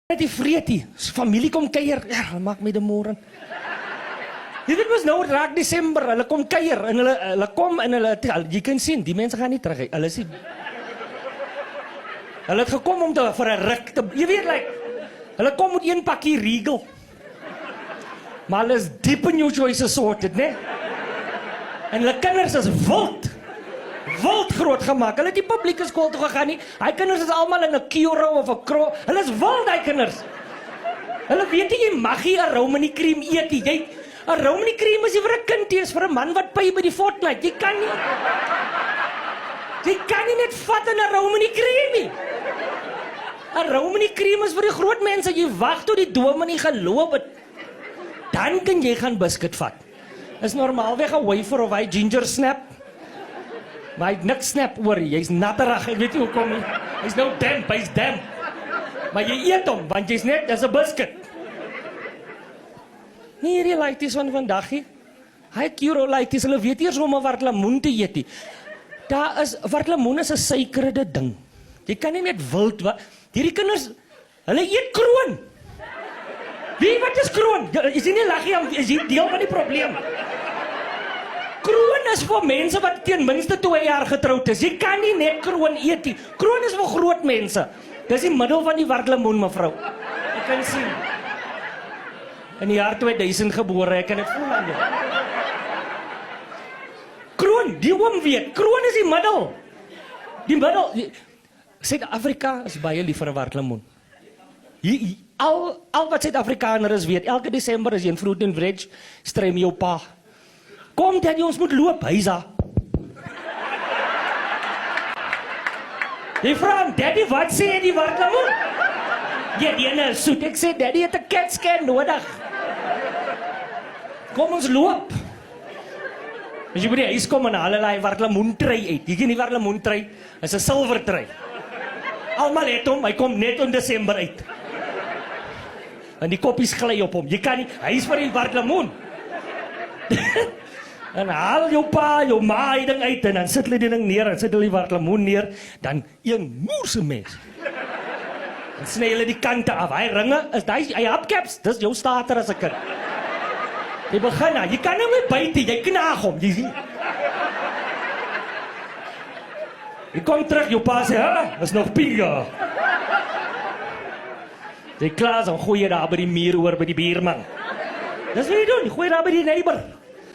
Net die vreetie, familie kom kuier, ja, hulle maak my de moren. Dit was nou raak Desember, hulle kom kuier, en hulle kom en hulle, jy kan sien, die mense gaan nie terug, hulle sê, hulle het gekom om vir 'n ruk te, jy weet, hulle kom met een pakkie Regal, maar hulle is diep in jou choice assorted, ne? En hulle kinders is wild groot gemaak. Hulle het die publieke skool toe gegaan nie. Hy kinders is almal in 'n Kiro of 'n Kro. Hulle is wild, hy kinders. Hulle weet jy mag nie 'n Romani cream eet nie. 'n Romani cream is nie vir 'n kind, dit is vir 'n man wat py by die Fortnite. Jy kan nie net vat in 'n Romani cream nie. 'n Romani cream is vir die groot mense. Jy wag tot die dominee geloof het. Dan kan jy gaan biscuit vat. Is normaalweg 'n wafer of hy ginger snap. Maar hy het niks snap oor, jy's natterig, ek weet nie hoekom nie. Hy's nou damp, hy's damp. Maar jy eet hom, want jy's net, dis 'n biscuit. Nie hierdie laities van vandag nie. Hy Kiro laities, hulle weet eers om 'n wartlemoen te eet nie. Wartlemoen is 'n suikerde ding. Jy kan nie net wild, hierdie kinders, hulle eet kroon. Wie, wat is kroon? Is jy nie laggie, is jy deel van die probleem? Kroon is vir mense wat ten minste 2 jaar getroud is. Jy kan nie net kroon eet nie. Kroon is vir groot mense. Dis die middel van die wartlemoen, mevrou. Ek kan sien. In die jaar 2000 gebore, ek kan dit voel aan jou. Kroon, die oom weet, kroon is die middel. Die middel. Suid-Afrika is baie lief vir 'n wartlemoen. Al wat Suid-Afrikaners weet, elke Desember as jy in Fruit and Veg, stry met jou pa. Kom, daddy, ons moet loop, hy's daar. Die vrouw, daddy, wat sê die wartlemoen? Ja, die ene is soet. Ek sê, daddy het 'n CAT scan nodig. Kom ons loop. As jy by die huis kom en haal hulle die wartlemoentrui uit. Jy ken die wartlemoentrui, is 'n silwertrui. Almal het hom, hy kom net in Desember uit. En die koppies gly op hom. Jy kan nie, hy is vir die wartlemoen. En haal jou pa, jou ma die ding uit en dan sit hulle die ding neer en sit hulle die wartlemoen neer, dan een moerse mes. Dan sny hulle die kante af. Hy ringe, hy hapcaps, dis jou starter as 'n kind. Jy begin nou, jy kan nou nie byt nie, jy knaag hom, jy sien. Jy kom terug, jou pa sê, "Ha, is nog pinga." Jy klaar, dan gooi jy daar by die muur oor by die buurman. Dis wat jy doen, jy gooi daar by die neighbor.